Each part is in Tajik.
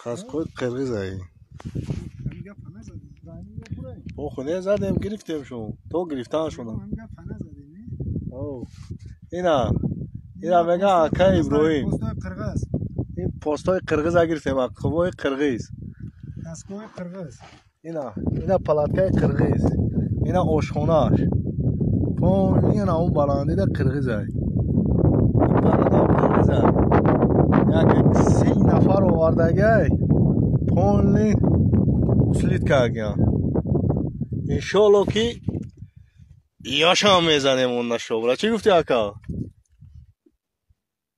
Kaskoy qirg'iz ay. O xune zadim giriftem şunu. To giriftan şunu. Oh. İna mega akay İbrahim. این پستای قرغیز گرفتیم قوای قرغیز دستگاه قرغیز اینا پلاتکای قرغیز اینا آشخونه‌اش پونین اون بلندی ده قرغیزه این بلنده قرغیزه یک 30 نفر آوردگی پونین اسلیت کردیم انشالله که یاش هم میزنیم اون نشوبره چی گفتی اکا؟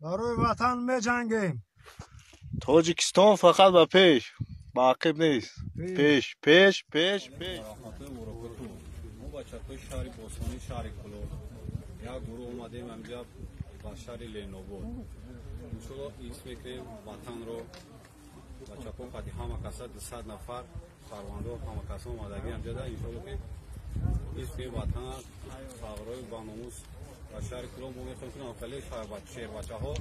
برای وطن میجنگیم تاجیکستان فقط به پیش با عقب نیست پیش ما بچه‌های شهر بوستانی شهر کلور یک گروه اومدیم اینجا با شهر لینوبود انشالله اسم میکنیم وطن رو بچه‌ها قدی همه کسا 200 نفر فرمانده همه کسا اومدگی اینجا ده انشالله که اسم وطن فقرای باناموس و شهر کلور ما میخوایم که ناکلی شهر بچه‌ها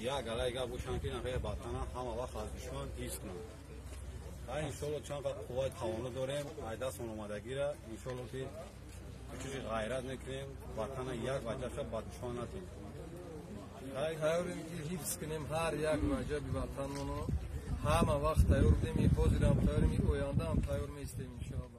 یا گلایگا باشن که نقیه وطن همه وقت از دشمن ایست کنن انشالله چند وقت قوت توانه داریم دست من اومدگی را انشالله که چیزی غیرت نکنیم وطن یک وجه شد با دشمن نتیم تیاریم که حفظ کنیم هر یک وجه بی وطن منو همه وقت تیار بودیم بازی را هم تیاریم اوینده هم تیار میستیم انشالله